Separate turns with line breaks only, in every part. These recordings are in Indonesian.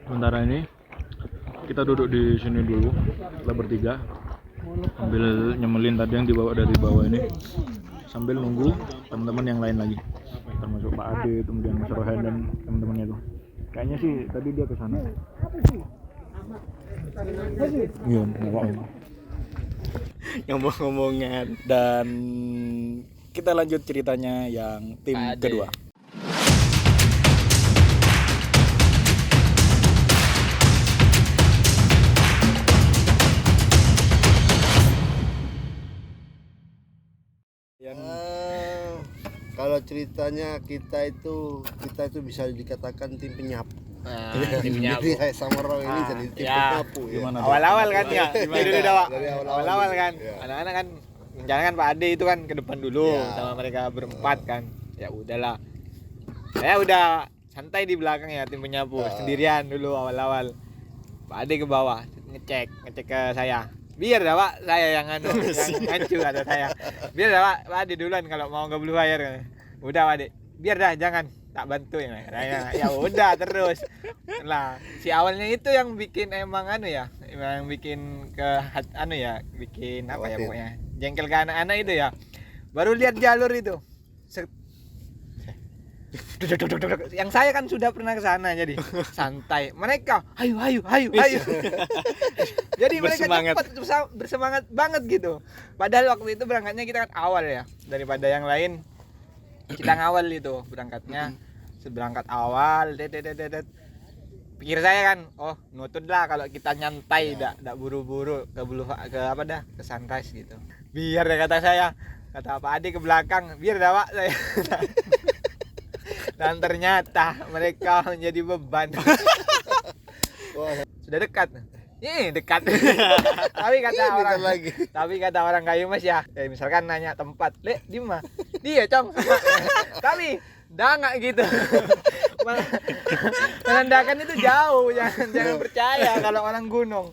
Sementara ini kita duduk di sini dulu, kita bertiga sambil nyemelin tadi yang dibawa dari bawah ini, sambil nunggu teman-teman yang lain lagi, termasuk Pak Ade, kemudian Mas Rohan dan teman-temannya itu. Kayaknya sih tadi dia ke sana. Iya, ngomong.
Ngomong-ngomongan, dan kita lanjut ceritanya yang tim kedua.
Kalau ceritanya kita itu bisa dikatakan tim penyapu.
Tim penyapu.
Jadi kayak sama Roy ini jadi tim penyapu ya.
Awal-awal kan ya. Dari awal kan.
Ya.
Anak-anak kan rencana kan Pak Ade itu kan ke depan dulu
Ya.
sama mereka berempat kan. Ya udahlah. Saya udah santai di belakang ya tim penyapu, sendirian dulu awal-awal. Pak Ade ke bawah ngecek ke saya. Biar dah Pak, saya yang ngacu kata saya. Biar dah Pak Ade duluan kalau mau nggak blue wire kan. Udah Pak Ade, biar dah jangan tak bantu ya. Ya udah terus. Lah, si awalnya itu yang bikin emang yang bikin bikin apa ya pokoknya. Jengkel ke anak-anak itu ya. Baru lihat jalur itu. Yang saya kan sudah pernah ke sana jadi santai. Mereka, ayo. Jadi mereka cepat bersemangat banget gitu. Padahal waktu itu berangkatnya kita kan awal ya daripada yang lain. Kita ngawal itu berangkatnya. Seberangkat awal, pikir saya kan, nutut lah kalau kita nyantai, enggak buru-buru ke sunrise gitu. Biar kata saya, kata Pak Ade ke belakang, biar dah Pak saya. Dan ternyata mereka menjadi beban. Sudah dekat. Dekat. Tapi kata orang kayu Mas ya, misalkan nanya tempat, di mana? Dia Cong. Tapi nggak gitu. Menandakan itu jauh, jangan percaya kalau orang gunung.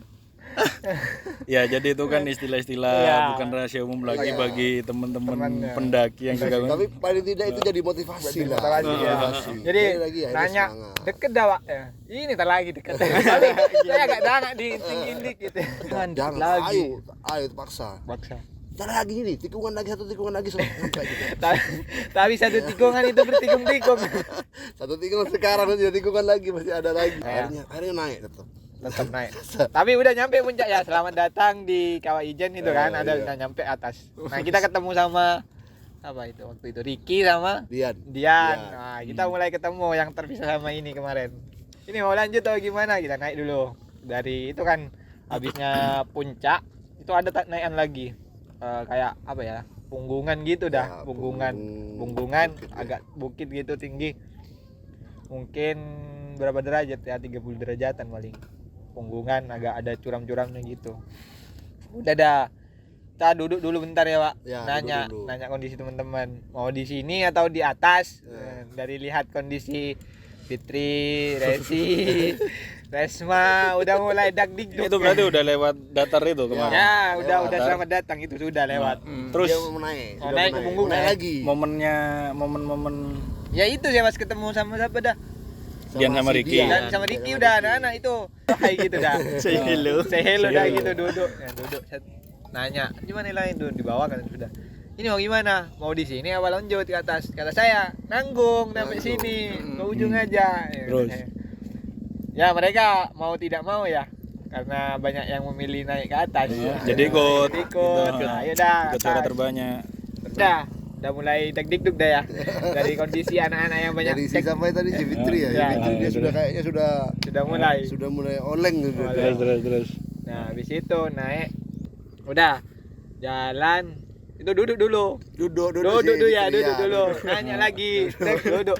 Ya, jadi itu kan istilah-istilah bukan rahasia umum lagi bagi teman-teman pendaki yang juga.
Tapi paling tidak itu jadi motivasi lah.
Jadi nanya deket dah Pak ya. Ini tak lagi deket. Tapi saya agak dangak di tinggi gitu.
Jangan lagi. Ayo paksa. Jangan lagi ini, satu tikungan lagi sampai gitu.
Tapi satu tikungan itu bertikung-tikung.
Satu tikungan sekarang nanti tikungan lagi masih ada lagi. Akhirnya naik tetap
naik. Tapi udah nyampe puncak ya. Selamat datang di Kawah Ijen itu kan. Udah nyampe atas. Nah, kita ketemu sama apa itu waktu itu Ricky sama Dian. Nah, kita mulai ketemu yang terpisah sama ini kemarin. Ini mau lanjut atau gimana? Kita naik dulu. Dari itu kan habisnya puncak itu ada naikan lagi. Kayak apa ya? Punggungan gitu dah. Punggungan agak bukit gitu tinggi. Mungkin berapa derajat ya? 30 derajatan paling. Punggungan agak ada curam-curamnya gitu. Udah dah. Kita duduk dulu bentar ya, Pak. Nanya kondisi teman-teman. Mau di sini atau di atas? Dari lihat kondisi Fitri, Resi, Resma udah mulai dak-dikduk.
Itu berarti udah lewat datar itu kemarin.
Ya, udah selamat datang itu sudah lewat.
Terus
dia mau naik.
Naik ke punggungan
lagi.
Momen
ya itu saya pas ketemu sama siapa dah?
Dian sama Ricky.
Dan sama Ricky udah anak-anak itu. Kayak gitu dah. Say hello dah gitu duduk. Ya, duduk. Nanya, "Gimana lain dulu di bawah kan sudah. Ini mau gimana? Mau di sini apa lanjut ke atas?" Kata saya, "Nanggung sampai sini. Ke ujung aja."
Terus
ya mereka mau tidak mau ya. Karena banyak yang memilih naik ke atas.
Jadi ikut.
Ayo dah.
Ikut suara terbanyak.
Udah mulai deg-deg dah ya. Dari kondisi anak-anak yang banyak.
Dari sampai tadi Fitri ya. Dia sudah kayaknya sudah mulai oleng gitu.
Terus.
Nah, habis itu naik. Udah jalan. Itu duduk dulu. Duduk dulu. Nanya lagi. Duduk.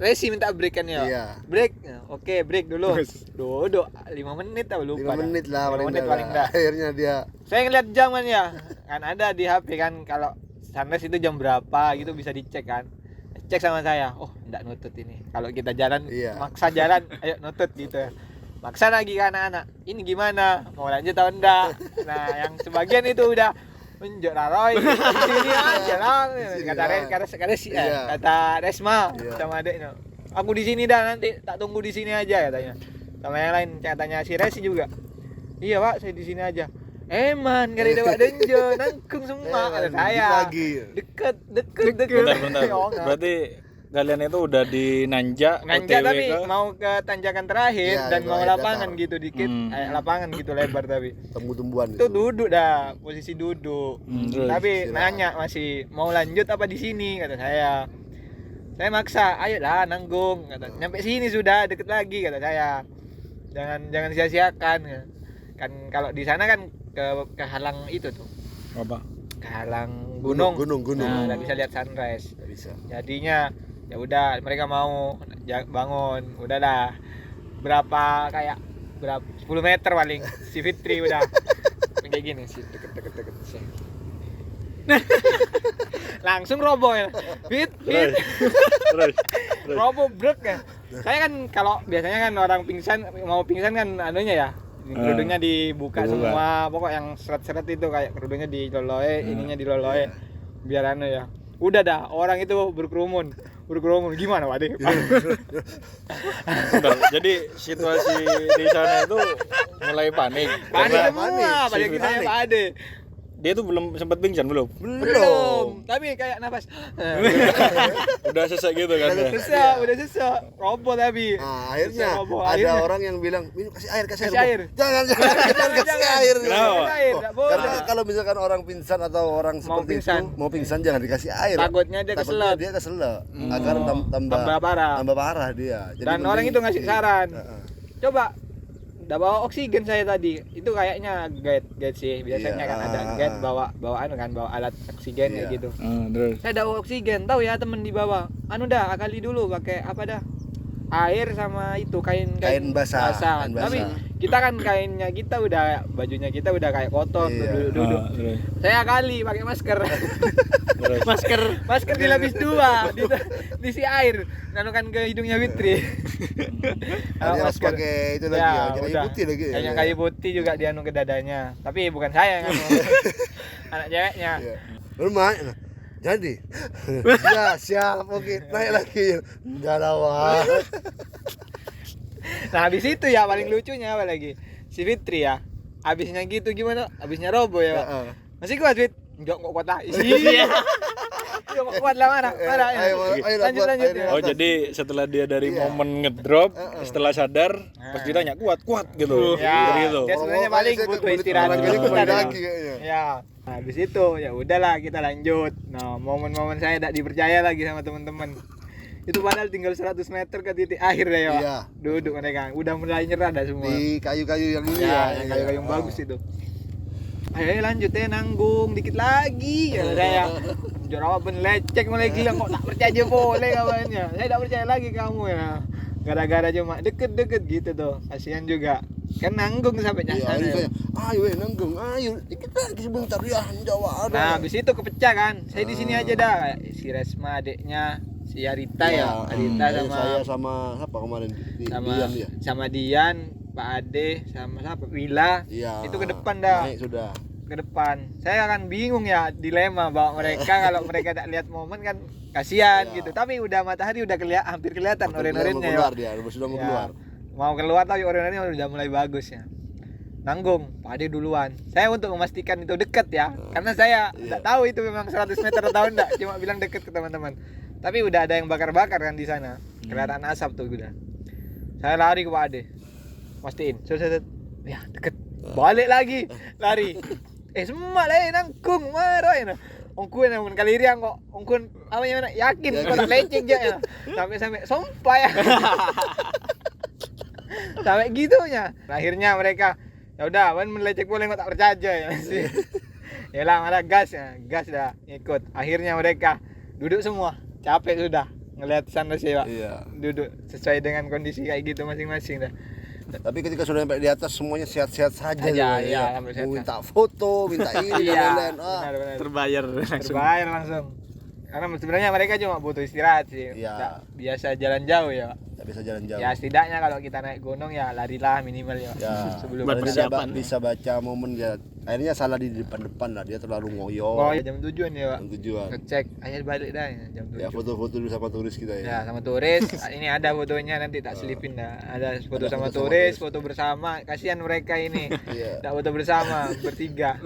Resi minta break kan ya?
Iya.
Break. Oke, break dulu. Duduk 5 menit atau lupa.
5 menit lah paling
enggak.
Akhirnya dia.
Saya ngeliat jam kan ya. Kan ada di HP kan kalau sunrise itu jam berapa gitu bisa dicek kan. Cek sama saya. Oh, enggak nutut ini. Kalau kita jalan maksa jalan, ayo nutut gitu. Maksa lagi ke anak-anak. Ini gimana? Mau lanjut atau enggak? Nah, yang sebagian itu udah menunjuk Roy. Sini aja lah. Kata Resma sama adeknya. Aku di sini dah, nanti tak tunggu di sini aja katanya. Sama yang lain katanya si Resi juga. Iya Pak, saya di sini aja. Eman kali Dewa Denjo, nangkung semua kata saya. Deket.
Bentar. Berarti kalian itu udah di nanjak
tapi mau ke tanjakan terakhir dan mau lapangan gitu dikit, lapangan gitu lebar tapi.
Tumbuh-tumbuhan
Itu duduk dah, posisi duduk. Tapi nanya masih mau lanjut apa di sini kata saya. Saya maksa, ayo lah nanggung kata. Nyampe sini sudah deket lagi kata saya. Jangan sia-siakan. Kan kalau di sana kan ke halang itu tuh.
Apa?
Ke halang gunung. Nah, enggak bisa lihat sunrise.
Nggak bisa.
Jadinya ya udah mereka mau bangun. Udahlah. Berapa 10 meter paling si Fitri udah kayak gini sih deket sih. Langsung roboh ya. Fit. Roboh brek ya. Saya kan kalau biasanya kan orang mau pingsan kan anunya ya. Kerudungnya dibuka semua, pokok yang seret-seret itu kayak kerudungnya diloloe, ininya diloloe. Biar anu ya. Udah dah, orang itu berkerumun. Gimana Pak De?
Jadi situasi di sana itu mulai panik.
Panik semua, pada kita ya Pak Ade.
Dia tuh belum sempat pingsan belum?
Tapi kayak nafas.
Udah sesak gitu kan ya?
Udah sesak. Roboh tapi.
Nah, akhirnya ada orang yang bilang, "Minum kasih air." Jangan kasih air. Karena kalau misalkan orang pingsan atau orang seperti itu mau pingsan jangan dikasih air.
Takutnya dia
keselak. Agar tambah parah dia. Jadi
dan orang itu ngasih saran. Coba udah bawa oksigen saya tadi. Itu kayaknya guide sih. Biasanya kan ada guide bawa alat oksigen kayak gitu.
Terus.
Saya bawa oksigen, tahu ya temen di bawah. Akali dulu pakai apa dah? Air sama itu kain
basah.
Tapi kita kan kainnya kita udah, bajunya kita udah kayak kotor duduk. Saya kali pakai masker. masker dilapis 2, diisi air, nanukan ke hidungnya Fitri.
Masker pakai itu lagi ya, kayu putih lagi.
Kayaknya kayu putih juga dianu ke dadanya. Tapi bukan saya yang anak ceweknya.
Lumayan. Jadi, ya siap, oke, naik lagi. Enggak lawak.
Nah habis itu ya paling lucunya apa lagi? Si Fitri ya, habisnya gitu gimana? Habisnya roboh ya Pak. Masih kuat Fit? Enggak kok kuat lah. Iya. Enggak kuat lah marah ya.
Ayo,
lanjut.
Oh jadi setelah dia dari momen ngedrop, setelah sadar, pas ditanya kuat gitu.
Ya,
Gitu.
dia sebenarnya paling butuh istirahat
lagi kayaknya.
Ya. Nah, habis itu ya udahlah kita lanjut. Nah, momen-momen saya tidak dipercaya lagi sama teman-teman. Itu padahal tinggal 100 meter ke titik akhir ya, Pak.
Iya.
Duduk mereka, udah mulai nyerah dah semua.
Di kayu-kayu yang ini
yang kayu-kayu yang bagus itu. Ayo lanjut ya, nanggung dikit lagi ya saya. Jerawa ben lecek mulai gila kok tak percaya boleh kawannya. Saya tak percaya lagi kamu ya. Gara-gara cuma deket-deket gitu tuh. Kasihan juga. Kan nanggung sampai nyasar ya.
Ayo nanggung, ayo dikit lagi sebentar ya, Jawa.
Nah, habis itu kepecah kan. Saya di sini aja dah. Si Resma adiknya, si Arita Arita sama
saya sama siapa kemarin?
Sama Dian, Pak Ade, sama siapa? Wila.
Iya.
Itu ke depan dah.
Naik sudah.
Ke depan. Saya akan bingung ya, dilema bawa mereka kalau mereka tak lihat momen kan kasihan gitu. Tapi udah matahari udah hampir kelihatan oren-orennya ya.
Dia sudah mau keluar.
Mau keluar tapi oren-orennya udah mulai bagus ya. Nanggung, Pak Ade duluan. Saya untuk memastikan itu dekat ya. Karena saya enggak tahu itu memang 100 meter atau enggak, cuma bilang dekat ke teman-teman. Tapi udah ada yang bakar-bakar kan di sana. Kelihatan asap tuh udah. Saya lari ke Pak Ade. Pastiin. Ya, deket. Balik lagi, lari. Semua lah nangkung marah ya. Ongkun namun kali riang kok. Ongkun apa yang yakin kok tak lecek aja ya. Sampai sumpah ya. Sampai gitunya. Akhirnya mereka ya udah, wan melecek boleh kok tak percaya ya. Ya lah, ada gas dah ikut. Akhirnya mereka duduk semua. Capek sudah ngelihat sana sih, Pak.
Iya.
Duduk sesuai dengan kondisi kayak gitu masing-masing dah.
Tapi ketika sudah sampai di atas semuanya sehat-sehat saja.
Iya, sampai sehat.
Minta foto, minta ini dan lain-lain.
Benar.
Terbayar
Langsung. Karena sebenarnya mereka cuma butuh istirahat sih.
Iya.
Biasa jalan jauh ya, Pak.
bisa jalan jauh.
Ya setidaknya kalau kita naik gunung ya larilah minimal ya. Sebelum
Buat persiapan.
bisa baca momen ya. Akhirnya salah di depan lah, dia terlalu ngoyo.
Oh, jam tujuan ya, Pak.
Tujuan.
Ngecek, ayo balik dah jam 7.
Ya foto-foto dulu sama turis kita ya.
Ya sama turis, ini ada fotonya nanti tak selipin dah. Ada foto sama turis, foto bersama. Kasihan mereka ini. Tak foto bersama bertiga.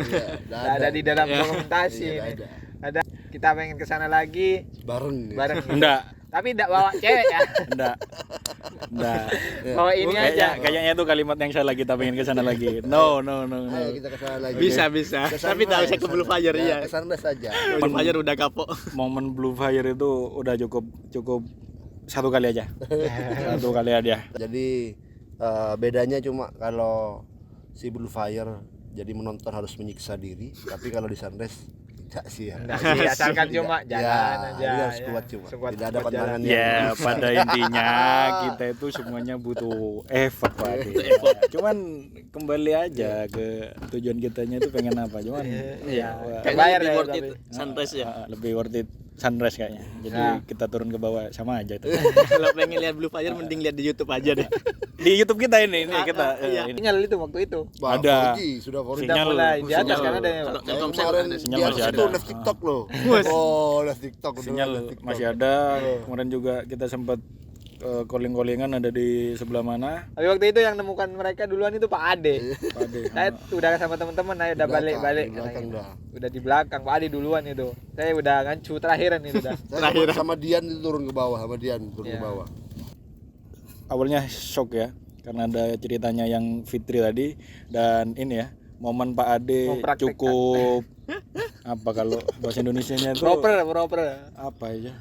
Tak ada di dalam dokumentasi ini. Ada. Kita pengen ke sana lagi
bareng.
Enggak.
Tapi enggak bawa cewek ya.
Enggak.
Bawa ini aja.
Kayaknya itu kalimat yang salah, kita pengen ke sana lagi. No.
Ayo kita ke sana lagi.
Bisa. Tapi tak usah ke Blue Fire ya.
Ke sana saja.
Blue Fire udah kapok.
Momen Blue Fire itu udah cukup satu kali aja. Satu kali aja.
Jadi bedanya cuma kalau si Blue Fire jadi menonton harus menyiksa diri, tapi kalau di Sunrise tidak sih ya.
Enggak sih, asalkan cuma jalan aja.
Dia harus kuat cuma. Tidak ada pantangan
Ya, pada intinya kita itu semuanya butuh effort Pak Ade. Cuman kembali aja ke tujuan kitanya itu pengen apa. Cuman
Kayak
bayar
lebih
ya,
worth
tapi.
it Sunrise ya.
lebih worth it Sunrise kayaknya. Jadi kita turun ke bawah sama aja itu.
Kalau pengen lihat Blue Fire mending lihat di YouTube aja deh.
Di YouTube kita ini kita.
Iya.
Ini.
Sinyal itu waktu itu.
Ada.
4G, sudah 4G.
Sinyal
mulai di atas
sinyal.
kan ada ya.
Kalau Telkomsel
Kemarin
ada
sinyal
di
masih
atas
ada.
itu live TikTok loh. Oh, live TikTok.
Sinyal masih ada. Kemudian juga kita sempat calling-callingan ada di sebelah mana.
Tapi waktu itu yang nemukan mereka duluan itu Pak Ade.
Pak Ade.
Saya udah sama teman-teman, ayo udah balik.
Di belakang dah.
Udah di belakang Pak Ade duluan itu. Saya udah ngancu terakhiran itu dah.
Saya sama Dian itu turun ke bawah, ke bawah.
Awalnya shock ya, karena ada ceritanya yang Fitri tadi dan ini ya, momen Pak Ade
Mempraktekkan.
cukup apa kalau bahasa Indonesianya itu
Proper.
apa aja?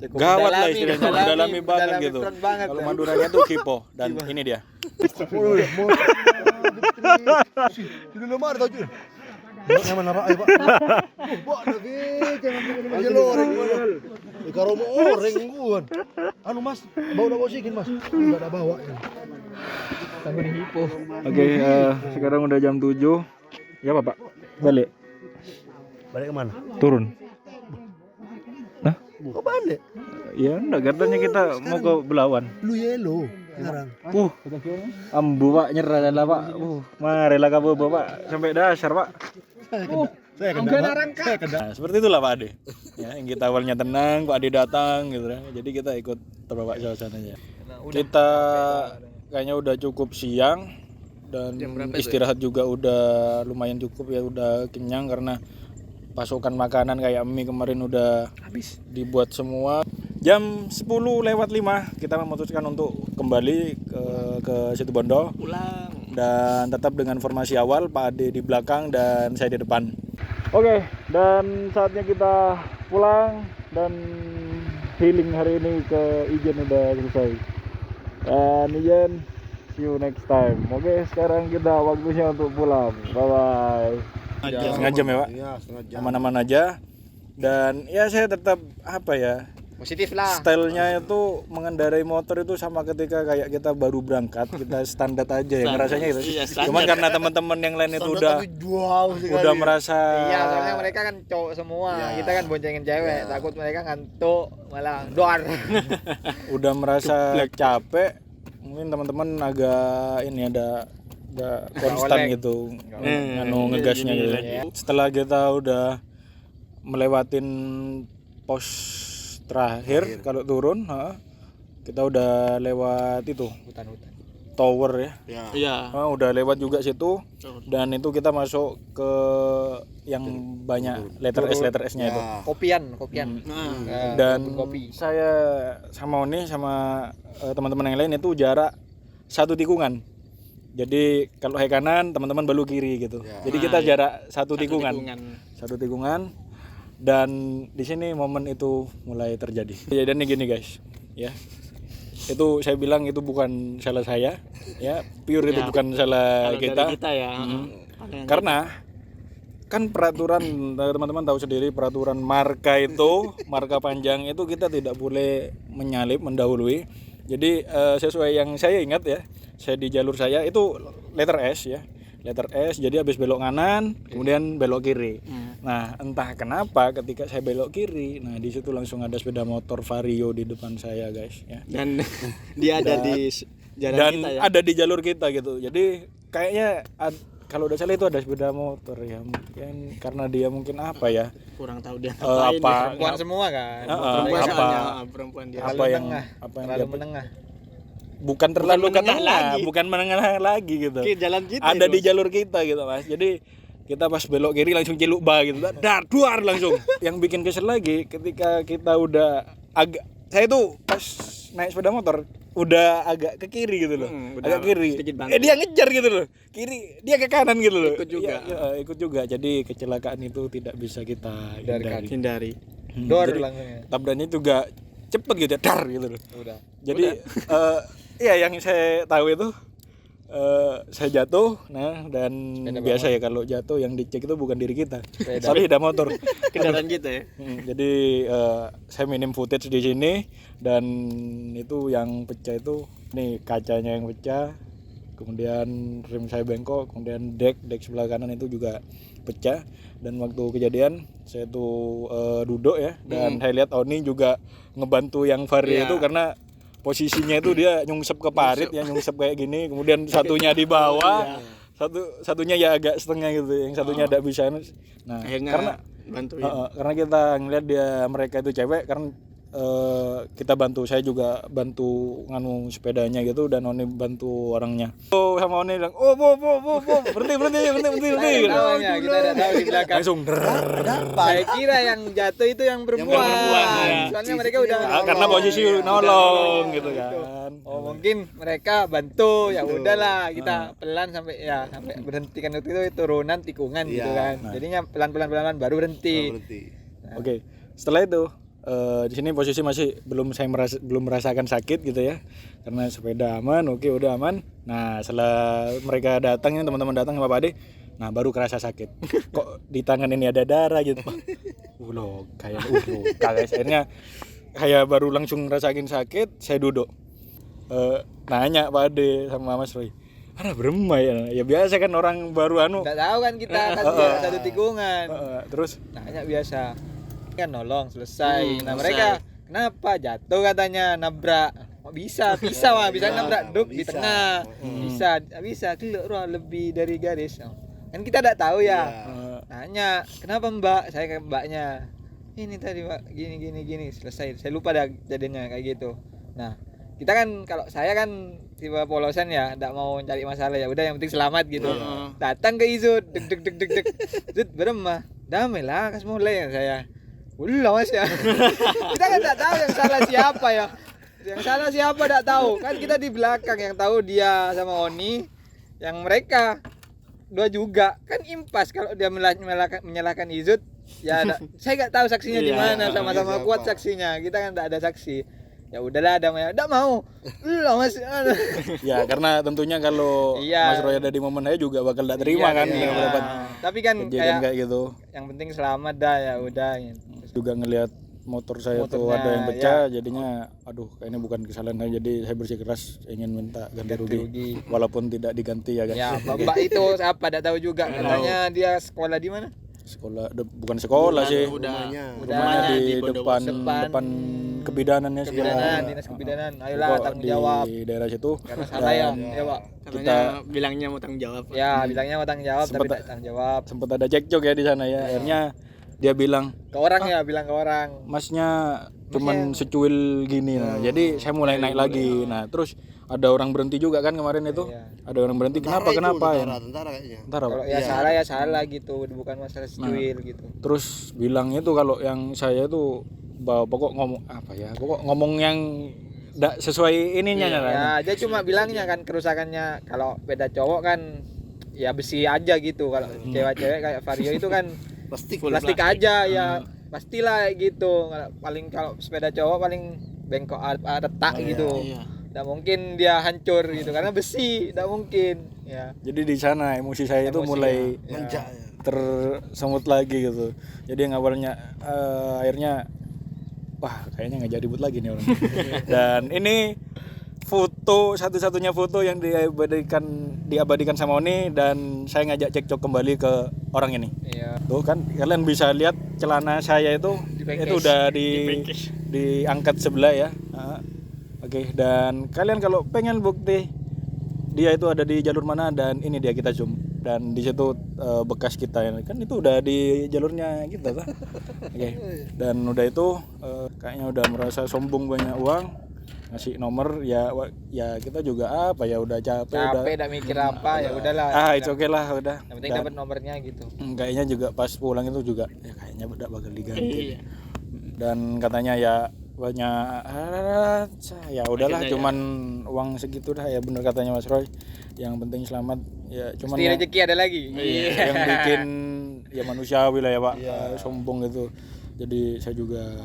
Cukup
Gawat lah
mendalami,
istilahnya, mendalami banget gitu.
front banget,
Kalau
ya.
Maduranya tuh kipo dan ini dia.
Sudah lama ada tahu. Yang mana rak Pak? Buat lagi jangan macam loreng gua. Kalau mau oreng gua. Anu Mas, bawa oksigen Mas. Enggak ada bawa ya.
Oke, sekarang udah jam 7. Ya Pak, balik.
Balik ke mana?
Turun.
Kok balik?
Ya enggak, katanya kita mau ke Belawan.
Blue Yellow sekarang.
Ambu Pak, nyerah dah Pak. Marilah kamu Bapak sampai dasar Pak.
Saya kena.
Nah, seperti itulah Pak Ade. Ya, yang kita awalnya tenang, Pak Ade datang gitu ya. Jadi kita ikut terbawa suasananya. Kita kayaknya udah cukup siang dan istirahat juga udah lumayan cukup ya, udah kenyang karena pasokan makanan kayak mie kemarin udah habis dibuat semua. Jam 10:05 kita memutuskan untuk kembali ke Situbondo.
Pulang.
Dan tetap dengan formasi awal, Pak Ade di belakang dan saya di depan. Oke, dan saatnya kita pulang dan healing hari ini ke Ijen udah selesai. Dan Ijen, see you next time. Oke, sekarang kita waktunya untuk pulang. Bye bye. Setengah jam ya Pak?
Iya, setengah jam.
Aman-aman aja. Dan ya saya tetap apa ya,
Positif lah.
stylenya itu mengendarai motor itu sama ketika kayak kita baru berangkat, kita standar aja ya ngerasanya gitu.
Iya, standar.
Cuman karena teman-teman yang lain itu udah merasa
Iya, soalnya mereka kan cowok semua. Kita kan boncengin cewek. Takut mereka ngantuk malah doar.
udah merasa capek. Mungkin teman-teman agak ini ada konstan gitu, ngegasnya gitu. Setelah kita udah melewatin pos terakhir kalau turun, kita udah lewat itu
Hutan-hutan.
tower ya.
Iya.
Udah lewat juga situ dan itu kita masuk ke yang banyak letter S-nya itu.
Kopian.
Dan
kopi.
saya sama Oni sama teman-teman yang lain itu jarak 1 tikungan. Jadi kalau hai kanan, teman-teman balu kiri gitu. Jadi kita jarak 1 tikungan. 1 tikungan. Dan di sini momen itu mulai terjadi. Ya, dan ini gini guys, ya. Itu saya bilang itu bukan salah saya, ya. Pure itu bukan salah
Kalau
kita.
dari kita ya.
Karena kan peraturan teman-teman tahu sendiri, peraturan marka itu, marka panjang itu kita tidak boleh menyalip, mendahului. Jadi sesuai yang saya ingat ya, saya di jalur saya itu letter S ya. Letter S, jadi habis belok kanan, kemudian belok kiri. Nah, entah kenapa ketika saya belok kiri, nah di situ langsung ada sepeda motor Vario di depan saya, guys, ya.
Dan dia ada di jalan
Dan
kita ya.
ada di jalur kita gitu. Jadi kayaknya kalau udah salah itu ada sepeda motor ya. Mungkin karena dia mungkin apa ya?
Kurang tahu dia
apa
Perempuan semua kan.
Perempuan
apa
soalnya, perempuan dia.
apa yang
Terlalu
dia
menengah.
bukan terlalu
menengah
ke tengah,
lagi.
bukan menengah lagi gitu.
Oke, jalan kita
Ada
itu,
di
Mas.
jalur kita gitu, Mas. Jadi kita pas belok kiri langsung ciluk ba gitu. Duar langsung. Yang bikin kesel lagi ketika kita udah saya tuh pas naik sepeda motor udah agak ke kiri gitu loh.
udah
Agak kiri.
sedikit banget.
Dia ngejar gitu loh. Kiri, dia ke kanan gitu loh.
Ikut juga.
Iya, ikut juga. Jadi kecelakaan itu tidak bisa kita
Hindari.
Dor
Jadi,
langsung ya.
tabraknya juga cepet gitu, dar gitu loh.
Udah.
Jadi iya yang saya tahu itu saya jatuh, nah dan biasa ya kalau jatuh yang dicek itu bukan diri kita, sepeda motor.
Kendaraan kita ya.
Jadi saya minim footage di sini dan itu yang pecah itu nih kacanya yang pecah, kemudian rem saya bengkok, kemudian dek sebelah kanan itu juga pecah. Dan waktu kejadian saya tuh duduk ya dan saya lihat Oni juga ngebantu yang Vario itu karena posisinya itu dia nyungsep ke parit ya, nyungsep kayak gini, kemudian satunya di bawah, satunya ya agak setengah gitu, yang satunya tidak bisa. Nah,
Akhirnya bantuin.
karena kita ngeliat mereka itu cewek, karena kita bantu, saya juga bantu nganu sepedanya gitu dan Oni bantu orangnya. Oh, sama Oni bilang, "Oh, berhenti."
Tawanya kita tidak tahu di belakang.
Langsung
Saya kira yang jatuh itu yang perempuan.
ya.
Soalnya mereka udah
karena posisi nolong gitu kan.
Oh, mungkin mereka bantu, ya udahlah kita pelan sampai berhentikan itu turunan tikungan gitu kan. Jadinya pelan baru berhenti.
Oke. Setelah itu di sini posisi masih belum merasakan sakit gitu ya, karena sepeda aman, oke udah aman. Nah setelah mereka datang ya, teman-teman datang sama Pak Ade, nah baru kerasa sakit. Kok di tangan ini ada darah gitu. Loh kayak guys, akhirnya kayak baru langsung ngerasain sakit. Saya duduk nanya Pak Ade sama Mas Roy, ada beremai ya biasa kan orang baru
Nggak tahu kan kita kan satu tikungan.
terus
Nanya biasa kan nolong selesai. Nah mereka kenapa jatuh katanya nabrak. Oh, bisa mah bisa nabrak duk di tengah. Bisa keluar lebih dari garis. Kan kita tidak tahu ya. Nanya kenapa Mbak, saya ke mbaknya ini tadi Mbak gini selesai. Saya lupa dah jadinya kayak gitu. Nah kita kan kalau saya kan tipe polosan ya, tidak mau cari masalah, ya udah yang penting selamat gitu. Datang ke Izut, deg Zut beremah, damai lah kas mulai saya. Ulah Mas ya. Kita kan tidak tahu yang salah siapa ya. Yang salah siapa tidak tahu. Kan kita di belakang, yang tahu dia sama Oni, yang mereka dua juga. Kan impas kalau dia menyalahkan Izut. Ya saya nggak tahu saksinya di mana, sama-sama kuat saksinya. Kita kan tidak ada saksi. Ya udahlah damai, enggak mau. Ulah Mas.
ya karena tentunya kalau Mas Roy ada di momen saya juga bakal tidak terima kan dengan mendapat
tapi kan
kejadian kayak gitu.
Yang penting selamat dah, ya udah.
Juga ngelihat motor saya tuh ada yang pecah, jadinya aduh kayaknya bukan kesalahan saya, jadi saya bersikeras ingin minta ganti rugi walaupun tidak diganti ya guys.
Ya Mbak itu apa tidak tahu juga, katanya dia sekolah di mana?
Sekolah bukan sekolah sih, rumahnya di depan kebidanannya
Kebidanan, dinas kebidanan. Ayolah tanggung jawab
di daerah situ.
karena salah ya Pak.
Katanya bilangnya mau tanggung jawab.
Ya bilangnya mau tanggung jawab tapi tidak tanggung jawab.
Sempat ada cekcok ya di sana ya. Akhirnya dia bilang
Ke orang ya, bilang ke orang.
Masnya cuman secuil gini. Nah, jadi saya mulai naik lagi. Nah, terus ada orang berhenti juga kan kemarin itu. Ada orang berhenti. Kenapa ya?
Tentara kayaknya.
Kalau
Ya salah gitu, bukan masalah secuil gitu.
Terus bilang itu kalau yang saya itu pokok ngomong apa ya? Pokok ngomong yang enggak sesuai ininya kan.
Ya, dia cuma bilangnya kan kerusakannya kalau beda cowok kan ya besi aja gitu. Kalau cewek-cewek kayak Vario itu kan plastik aja ya. Pastilah gitu. Kalau sepeda cowok paling bengkok retak gitu. Tidak mungkin dia hancur gitu karena besi, tidak mungkin ya.
Jadi di sana emosi saya itu mulai tersemut lagi gitu. Jadi yang awalnya akhirnya wah kayaknya nggak jadi ribut lagi nih orang. Dan ini foto, satu-satunya foto yang diabadikan sama Oni, dan saya ngajak cekcok kembali ke orang ini.
Iya.
Tuh kan kalian bisa lihat celana saya itu udah diangkat sebelah ya. Oke, dan kalian kalau pengen bukti dia itu ada di jalur mana, dan ini dia kita zoom, dan di situ bekas kita ya kan itu udah di jalurnya kita tuh. Oke, dan udah itu kayaknya udah merasa sombong banyak uang, ngasih nomor ya kita juga apa ya udah capek
udah mikir apa ya udahlah.
It's okay lah udah.
Yang penting dapat nomornya gitu.
Kayaknya juga pas pulang itu juga ya kayaknya udah bakal diganti. Dan katanya ya banyak ya udahlah cuman uang segitu dah ya, bener katanya Mas Roy, yang penting selamat ya, cuman
Pasti rezeki ada lagi.
yang bikin ya manusiawi lah ya Pak, sombong gitu, jadi saya juga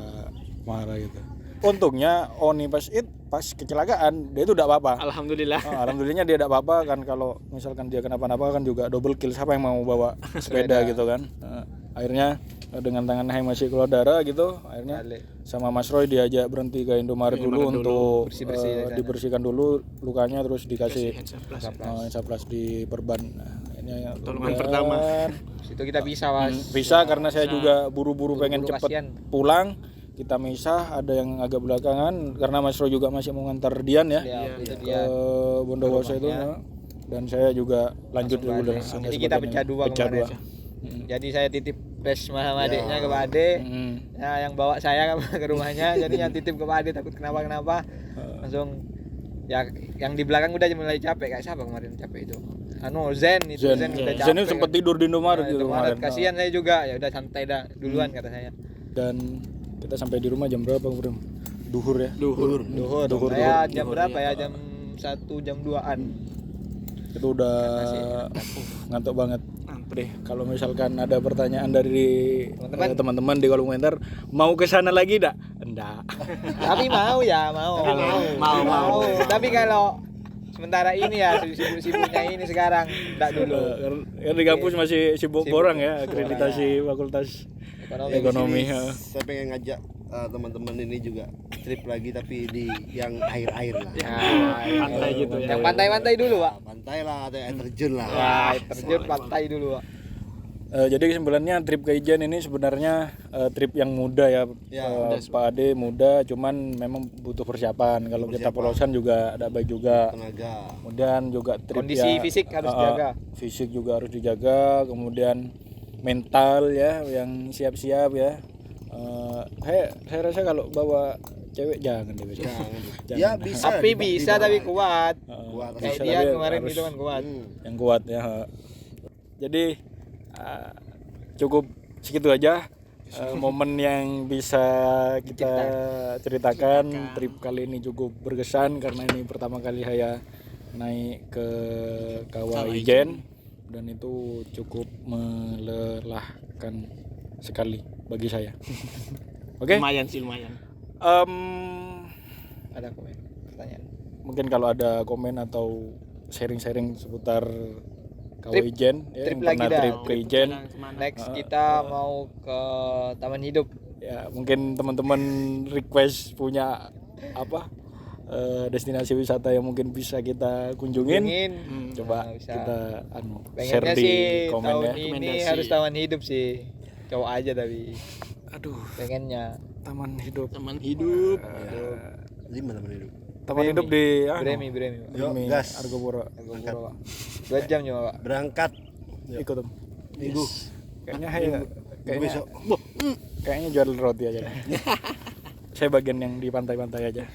marah gitu. Untungnya Oni pas kecelakaan dia itu udah apa-apa.
Alhamdulillah.
Alhamdulillahnya dia tidak apa-apa kan, kalau misalkan dia kenapa-napa kan juga double kill, siapa yang mau bawa sepeda gitu kan. Akhirnya dengan tangan yang masih keluar darah gitu, akhirnya sama Mas Roy diajak berhenti ke Indomaret dulu untuk dibersihkan dulu lukanya, terus dikasih hensaplas di perban. Ini
pertolongan pertama.
Situ kita bisa Mas.
Bisa karena saya juga buru-buru pengen cepet pulang. Kita misah, ada yang agak belakangan karena Mas Roy juga masih mau ngantar Dian ya ke Bondowoso itu, dan saya juga lanjut dulu.
Jadi kita pecah dua. Jadi saya titip pes sama adiknya ke Pak Ade, yang bawa saya ke rumahnya, jadinya titip ke Pak Ade takut kenapa-kenapa. Langsung ya yang di belakang udah mulai capek, kayak siapa kemarin capek itu? Zen udah capek.
Zen itu sempat tidur di Indomaret gitu kemarin.
Kasihan saya juga, ya udah santai dah duluan kata saya.
Dan kita sampai di rumah jam berapa, Bro? Duhur ya?
Duhur.
Saya jam berapa ya? Jam 1 jam 2-an.
Itu udah ngantuk banget. Deh, kalau misalkan ada pertanyaan dari teman-teman di kolom komentar, mau ke sana lagi enggak?
Tapi mau. Tapi kalau sementara ini ya sibuk-sibuknya ini sekarang, enggak dulu.
Kan di kampus masih sibuk borang ya, akreditasi Fakultas Ekonomi.
Saya pengen ngajak teman-teman ini juga trip lagi, tapi di yang air-air lah.
Pantai gitu ya.
Yang pantai-pantai dulu, Pak.
Pantai lah, atau air terjun lah.
Air terjun pantai dulu, Pak.
Jadi kesimpulannya trip ke Ijen ini sebenarnya trip yang mudah ya, Pak Ade mudah, cuman memang butuh persiapan. Kalau kita polosan juga ada baik juga.
Tenaga.
Kemudian juga trip
kondisi fisik harus dijaga.
Fisik juga harus dijaga. Kemudian mental ya, yang siap-siap ya. Saya rasa kalau bawa cewek jangan deh.
Ya bisa.
Tapi bisa tapi kuat. Kayak
bisa,
dia
tapi
kemarin
harus
itu kan kuat.
Yang kuat ya. Jadi cukup segitu aja momen yang bisa kita ceritakan. Trip kali ini cukup berkesan karena ini pertama kali saya naik ke Kawah Ijen, dan itu cukup melelahkan sekali bagi saya. Oke.
Lumayan.
Ada komen, pertanyaan.
Mungkin kalau ada komen atau sharing-sharing seputar Kawah Ijen,
trip
yang
lagi
pernah
dah.
trip ke Ijen.
Next kita mau ke Taman Hidup.
Ya, mungkin teman-teman request punya apa destinasi wisata yang mungkin bisa kita kunjungin. Coba
bisa.
kita share
Pengennya
di
sih
komen
tahun
ya.
ini harus Taman Hidup sih. Cowok aja tapi
Aduh,
pengennya
Taman Hidup.
Di mana mana hidup?
Taman Hidup di
Bremi.
Yuk, gas.
Argopuro.
2 jam cuma, Pak.
Berangkat
Ikut Om.
minggu.
Kayaknya
Besok.
kayaknya jual roti aja. Saya bagian yang di pantai-pantai aja.